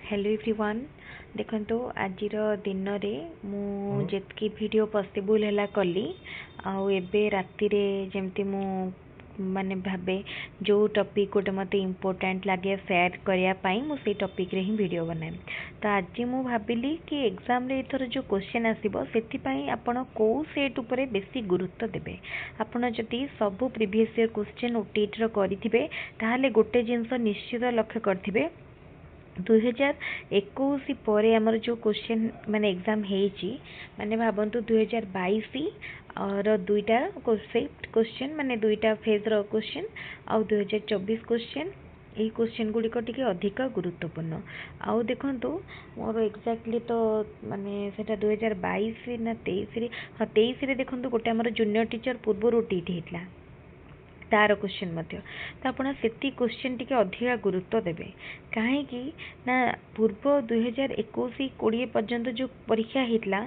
Hello everyone देखो आज दिन में जितकी वीडियो पॉसिबल है कली आबे राति जमती मु माने भाबे जो टॉपिक गोटे मत इम्पोर्टेंट लगे शेयर करने मुझे टॉपिक रे ही वीडियो बनाए। तो आज मु भाविली कि एग्जाम रे इथर जो क्वेश्चन आसीबो सेति आपण को सेट उपरे बेसी गुरुत्व देबे। आपण जदि सब प्रीवियस ईयर क्वेश्चन ओटीटी रो करिथिबे ताहाले गोटे जिंस निश्चित लक्ष्य करथिबे 2021 पर आमर जो क्वेश्चन माने एग्जाम हेची माने भाबंतु 2022 और दुईटा क्वेश्चन माने दुईटा फेज रो क्वेश्चन आउ 2024 क्वेश्चन यही क्वेश्चन गुड़िक टिके अधिक गुरुत्वपूर्ण। आउ देखंतु मोर एक्जाक्टली तो माने सेटा 2022 ना 23 रे हाँ 23 रे देखंतु गोटे आमर जूनियर टीचर पूर्व ओटीटी हेतला तार क्वेश्चन मध्य तो आपड़ से क्वेश्चन टी अधिका गुरुत्व देवे कहीं ना पूर्व 2021-20 पर्यंत जो परीक्षा होता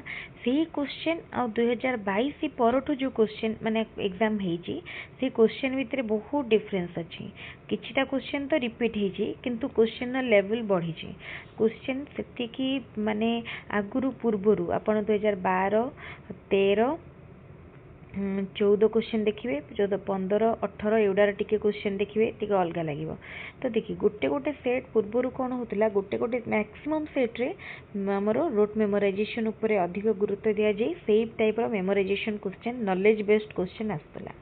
से क्वेश्चन आ 2022 परठू जो क्वेश्चन माने एग्जाम होती से क्वेश्चन भितर बहुत डिफरेंस अच्छी किछिटा क्वेश्चन तो रिपीट होती किंतु क्वेश्चन लेवल बढ़ी क्वेश्चन से माने आगुरु पूर्वर आपड़ 2012, 13, 14 क्वेश्चन देखिए 14, 15, 18 एवडार टिके क्वेश्चन देखिए टिके अलग लगे। तो देखिए गोटे गोटे सेट पूर्वर कौन होता गोटे गोटे मैक्सिमम सेट्रे आमर रोट मेमोराइजेशन उपरे अधिक गुरुत्व दि जाए same type memorisation question knowledge based question आसला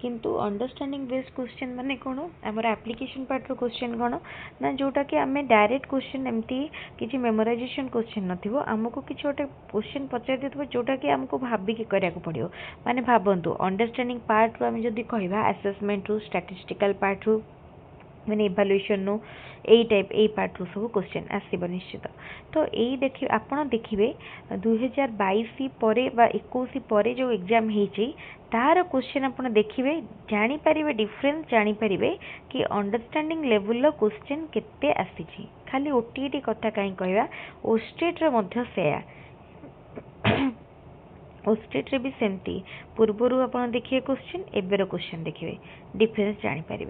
किंतु अंडरस्टैंडिंग बेस्ड क्वेश्चन माने कौन आमर एप्लिकेशन पार्ट रो क्वेश्चन कौन ना जोटा कि आम डायरेक्ट क्वेश्चन एमती किसी मेमोराइजेशन क्वेश्चन नथिबो आमको किसी गोटे क्वेश्चन पचार देथिबो जोटा कि आमको भाबिक करिया को पड़ियो माने भाबंतु अंडरस्टैंडिंग पार्ट रो आम जदि कहबा असेसमेंट रो स्टैटिस्टिकल पार्ट रो माने इवैल्यूएशन नो एई टाइप एई पार्ट रो सब क्वेश्चन आसीबो निश्चित। तो एई देखि आपण देखिबे 2022 परे बा 21 परे जो एग्जाम हेची तार क्वेश्चन आपण देखिबे जानि परिबे डिफरेंस जानि परिबे कि अंडरस्टैंडिंग लेवल रो क्वेश्चन केते आसीची खाली ओटीटी कथा काई कहबा ओस्टेट रो मध्य सेया ओस्टेट रे भी सेमती पूर्वर आपड़ देखिए क्वेश्चन एबेर क्वेश्चन देखिए डिफरेंस जानीपर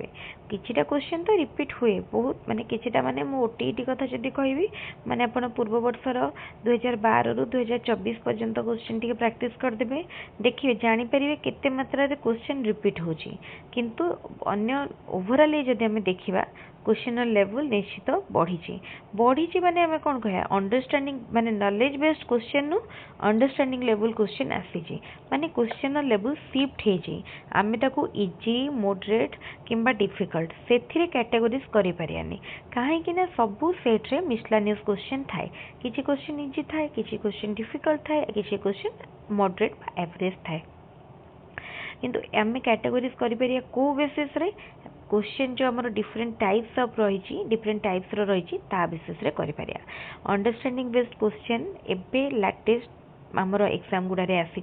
किछिटा क्वेश्चन तो रिपीट हुए बहुत माने किछिटा माने मो ओटीटी कथा जदि कहबी माने आपण पूर्व वर्षर 2012 रु 2024 पर्यंत क्वेश्चन टिके प्रैक्टिस करदेबे देखिए जानीपर केते मात्रा रे क्वेश्चन रिपीट होची किंतु अन्य ओवरऑल जदि हमें देखिबा क्वेश्चन लेवल निश्चित बढ़ी माने आम कौन कह अंडरस्टैंडिंग माने नॉलेज बेस्ड क्वेश्चन नु अंडरस्टैंडिंग लेवल क्वेश्चन आसी माने क्वेश्चन लेवल शिफ्ट हो आम ताको इजी मॉडरेट किंबा डिफिकल्ट से कैटेगोरीज करि परियानी कहीं ना सबू सेट्रे मिसलानियस क्वेश्चन थाए किसी क्वेश्चन इजी थाए किसी क्वेश्चन डिफिकल्ट थाए किसी क्वेश्चन मॉडरेट एवरेज थाए किंतु आम कैटेगोरीज करिया को बेसिस रे क्वेश्चन जो आमर डिफरेंट टाइप्स ऑफ रही डिफरेंट टाइप्स रही बेसिस रे करि परिया अंडरस्टैंडिंग बेस्ड क्वेश्चन एबे लेटेस्ट आमर एग्जाम गुड़ारे आसी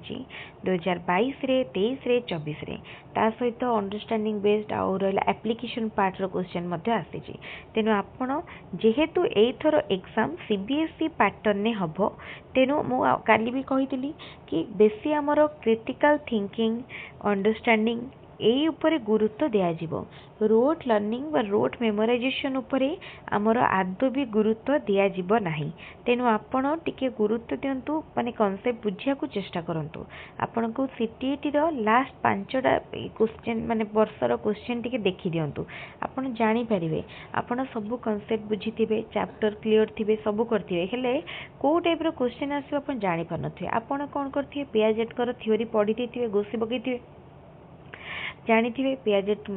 2022 रे 23 रे 24 रे ता सहित अंडरस्टैंडिंग बेस्ड आउ रहा एप्लिकेशन पार्ट रो क्वेश्चन मध्य आसी तेणु आपण जेहेतु एथर एग्जाम सीबीएसई पैटर्न ने हबो तेणु मु काली भी कही कि बेसी आमर क्रिटिकल थिंकिंग अंडरस्टैंडिंग एई उपरे गुरुत्व दिया जिवो रोट लर्निंग व रोट मेमोराइजेशन उपरे आमर आदौ भी गुरुत्व दिया जिवो नाही तेणु आपण टिके गुरुत्व दियंतु माने कॉन्सेप्ट बुझिया को चेष्टा करंतु आपण को सीटीईटी रो लास्ट 5टा क्वेश्चन माने वर्षर क्वेश्चन टिके देखि दियंतु आपण जानि परिबे आपण सब कॉन्सेप्ट बुझिथिबे चैप्टर क्लियर थिबे सब करथिबे हेले को टाइप रो क्वेश्चन आसीबो आपण जानि परनथिबे आपण कोन करथिबे पियाजेट कर थ्योरी पढि देथिबे गोसी बगैथिबे जानी पियाजेट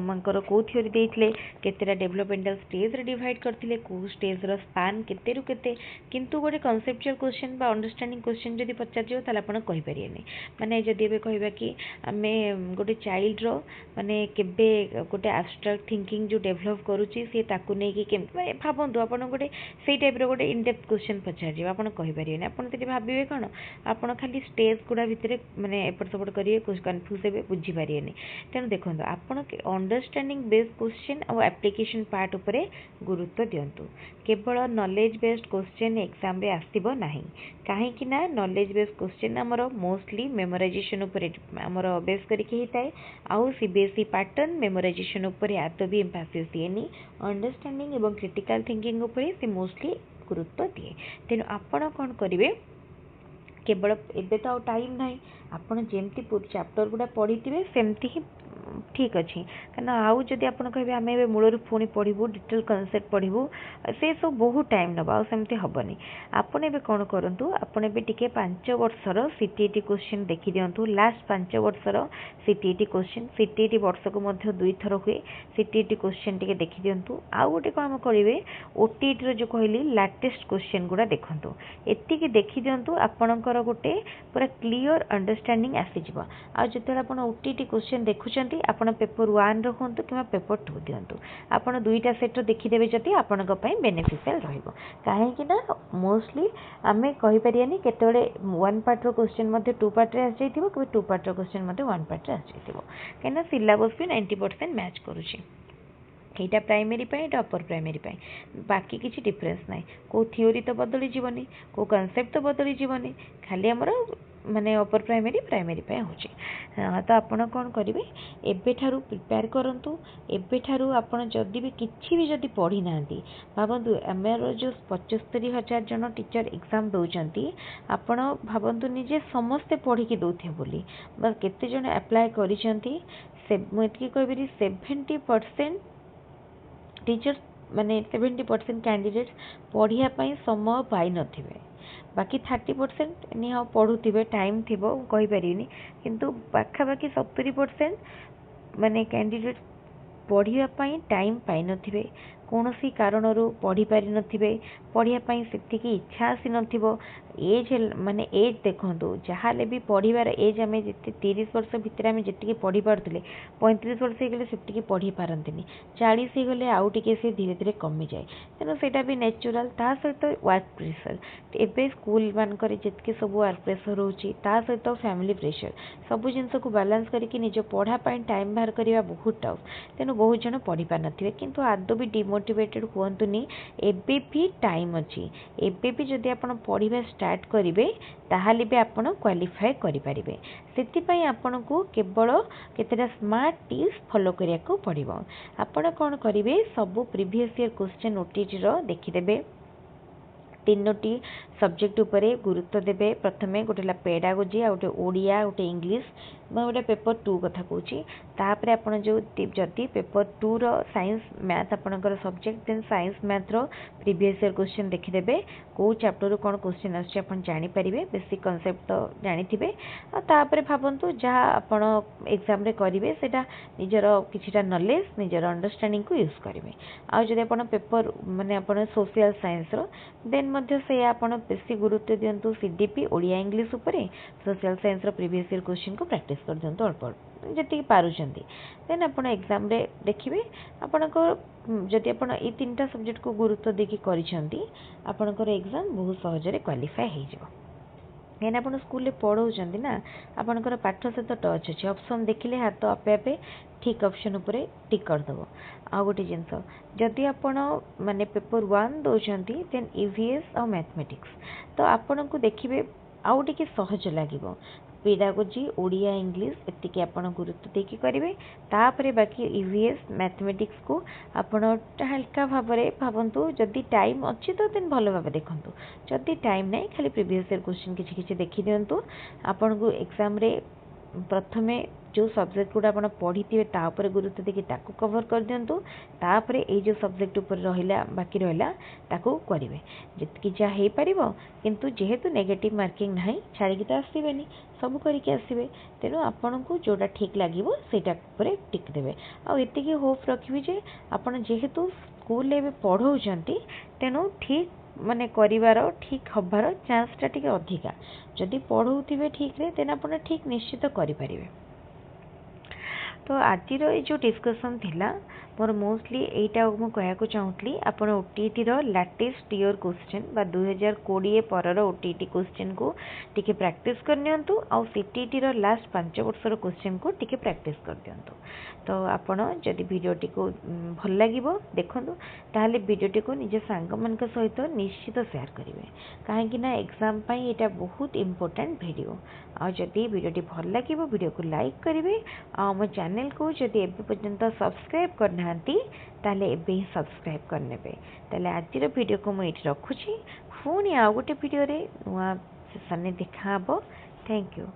मंकर कौ थ्योरी देते केतेटा डेवलपमेंटल स्टेज रे डिवाइड करथिले को स्टेज रो स्पान केते रु केते किंतु गोटे कॉन्सेप्चुअल क्वेश्चन बा अंडरस्टैंडिंग क्वेश्चन जदि पचार दियो ताले आपण कहि परियेनी माने जदि एबे कहबा कि आमे गोटे चाइल्ड रो माने केबे गोटे एब्स्ट्रैक्ट थिंकिंग जो डेवलप करूची से ताकू नै कि केम भाबंतु आपण गोटे सेई टाइप रो गोटे इन डेप्थ क्वेश्चन पचार दियो आपण कहि परियेनी आपण तति भाबिबे कोन आपण खाली स्टेज गुडा भितरे माने एपट सपट करिए कुछ कंफ्यूज हेबे बुझी परियेनी तेणु देखो आपण अंडरस्टैंडिंग बेस्ड क्वेश्चन और एप्लिकेशन पार्ट उपरे गुरुत्व दिंतु केवल नॉलेज बेस्ड क्वेश्चन एग्जाम रे आसीबो नाही कहीं ना नॉलेज बेस्ड क्वेश्चन आमर मोस्टली मेमोराइजेशन उपरे आमर बेस करके होता है आउ सीबीएसई पैटर्न मेमोराइजेशन उपरे आदौ भी एम्फासिस दिएनी अंडरस्टैंडिंग एवं क्रिटिकल थिंकिंग उपरे से मोस्टली गुरुत्व दिए तेणु आपण कौन करेंगे केवल एबे तो टाइम ना आपड़ जमती चैप्टर गुड़ा पढ़ी थे सेमती ही ठीक अच्छे क्या आउ जदि आप कहे आम ए मूलर पुणी पढ़ू डिटेल कनसेप्ट पढ़ू से सब बहुत टाइम नब आमती हेनी आपड़ ए कौन करूँ आपड़ ए 5 वर्षर सीटीईटी क्वेश्चन देखी दिंतु लास्ट 5 वर्षर सीटीईटी क्वेश्चन सीटीईटी वर्ष को 2 थर हुए सीटीईटी क्वेश्चन टी देखी दिंतु आउ गोटे कौन करेंगे ओटीईटी जो कहली लाटेस्ट क्वेश्चन गुड़ा देखूँ एतिक देखी दिंतु आपणकर गोटे पूरा क्लीयर अंडरस्टैंडिंग आसीज आ जो आप ओटीईटी क्वेश्चन देखुं आपण पेपर 1 रो हूँ कि पेपर 2 दिंतु आपड़ दुईटा सेट्र देखीदेवे जदि आपण बेनिफिशियल रहिबो कहीं मोस्टली आम कहीपरियानी केतबेले 1 पार्ट रो क्वेश्चन 2 पार्ट रे आसी जाइथिबो कि 2 पार्ट रो क्वेश्चन 1 पार्ट रे आसी जाइथिबो कहीं सिलेबस भी 90% मैच करुछि यहाँ प्राइमरी अपर प्राइमरी बाकी किसी डिफरेन्स ना कौ थियोरी तो बदली जीवनी कौ कनसेप्ट तो बदली जीवनी खाली आमर माने अपर प्राइमरी प्राइमरी हो तो आपड़ कौन करेंगे एबेठारू प्रिपेयर करूँ एबेठारू आपड़ जदि भी किसी भी जदि पढ़ी ना भावतु आमर जो 75,000 जन टीचर एग्जाम दौरान आपण भावतु निजे समस्ते पढ़ी दौथे बोली बस केते जन अप्लाई करिसेंती मुझे कहबी 70% टीचर माने 70% कैंडिडेट पढ़ाई समय पाई नथिबे बाकी 30% निहा पढ़ुथिबे टाइम थिबो कहिपारिनी किंतु पाखापाखि 70% माने कैंडिडेट पढ़ाई टाइम पाई नथिबे कौन सी कारण पढ़ी पारि नथिबे पढ़ाई से इच्छा आसी नथिबो एज माने एज देखंतु जहाले भी पढ़िबार एज आम जिते 30 वर्ष भितर आम जी पढ़ी पार्थे 35 वर्ष हो से पढ़ी पारंतिनी 40 हो गले आउ टिके से धीरे धीरे कमी जाए तेणु सेटा भी नेचुरल ता सहित वर्क प्रेशर एबे स्कूल मानकर जितके सब वर्क प्रेशर होची ता सहित फैमिली प्रेशर सब जिनस को बैलेंस करके निज पढ़ाई टाइम बाहर करवा बहुत टफ तेणु बहुत जन पढ़ी पार नथिबे किंतु आदौ भी डिमोटिवेटेड हुअंतुनी एबे भी टाइम अच्छी एबे भी जदि आपण पढ़िबा स्टार्ट करेंगे ताहाले भी आपण क्वालिफाई करें से आपण को केवल केतेटा स्मार्ट टिप्स फॉलो करिया को पड़िबो आपण कौन करेंगे सब प्रीवियस ईयर क्वेश्चन ओटीटी रो देखिदेबे 3टी सब्जेक्ट उपरे गुरुत्व देबे प्रथमे गोटे पेडागोजी आ गोटे ओडिया गोटे इंग्लिश गोटे पेपर 2 कथा कहूँ तापर आप जो जदि पेपर 2 रो साइंस मैथ आपणकर सब्जेक्ट देन साइंस मैथ रो प्रीवियस ईयर क्वेश्चन देखिदेबे कौ चैप्टर कौन क्वेश्चन आसपारे बेसिक कनसेप्ट तो जानी तापर भावतु जहाँ आपण एग्जाम रे करेंगे सेटा निजर किछिटा नॉलेज निजर अंडरस्टैंडिंग को यूज करेंगे आ जदि आपण पेपर माने आपण सोशल साइंस रो देन मध्य से आपण बेसी गुरुत्व दिंतु सीडीपी ओडिया इंग्लिश उपरे सोशल साइंस रो प्रीवियस ईयर क्वेश्चन को प्रैक्टिस कर दिंतु अल्प जी पारुचंती देन आपण एग्जाम रे देखिबे आपनको जदि आपण ए 3टा सब्जेक्ट को गुरुत्व देकी करिसेंती आपनकर एग्जाम बहुत सहजरे क्वालिफाई हो जिवो कहीं आप स्कूल पढ़ाऊँ ना आपंकर पाठ सहित टच अच्छे ऑप्शन देखिले हाथ आपे आपे ठीक ऑप्शन उपरे टिक करदेव आ गोटे जिनस जदि आपण माने पेपर 1 दौरान देन ईवीएस और मैथमेटिक्स तो आपण को देखिए आउ टिके सहज लगे पेडागोजी ओडिया इंग्लिश एतिकी आपण गुरुत्व देकी करेंगे तापरे बाकी ईवीएस मैथमेटिक्स को आपण हल्का भाव में भावतु जदि टाइम अच्छी तो देन भल भाव देखु जदि टाइम नहीं खाली प्रीवियस ईयर क्वेश्चन किसी देखी दिंतु आपन को एग्जाम रे प्रथमे जो सब्जेक्ट गुड़ा आप पढ़ी थे तापर गुरुत्व देखिए ताकू कवर कर दिंतु तापर ये जो सब्जेक्ट उपर रहिला बाकी रहिला ताकू करेंगे जितकी जहाँ हो पार किंतु जेहेतु नेगेटिव मार्किंग ना छाड़ी तो आसबेनी सब करके आसबे तेणु आपन को जोटा ठीक लगे सेटा टिक देवे आती होप रखी जे आपन जेहेतु स्कूल पढ़ाऊँ तेणु ठीक माने करिवार ठीक हबार चांसटा टिके अधिका जदि पढ़ाऊे ठीक रे तेन आपन ठीक निश्चित करें। तो आज जो डिस्कसन थिला मोर मोस्टली एटा कहूँ चाहूँगी आप ओटीटी लाटेस्ट ईयर क्वेश्चन बा 2020 पर ओटीटी क्वेश्चन को टिके प्रैक्टिस करनी आउ सीटीटी लास्ट 5 वर्षर क्वेश्चन को टिके प्रैक्टिस कर दिंतु। तो आपण जदि भिडियोटी को भल लगे देखूँ ताहले भिडियोटी को निज सांग मान सहित निश्चित शेयर करेंगे कहीं एग्जाम यहाँ बहुत इम्पोर्टेंट वीडियो। आ जदि भिडियोटी भल लगे वीडियो को लाइक करेंगे आम चैनल को जदि एबे पर्यंत सब्सक्राइब करना ताहले एबे ही सब्सक्राइब करने ताहले आज वीडियो को मुझे रखुची पुणी आउ गोटे वीडियो नुआ सेशन देखा। Thank you.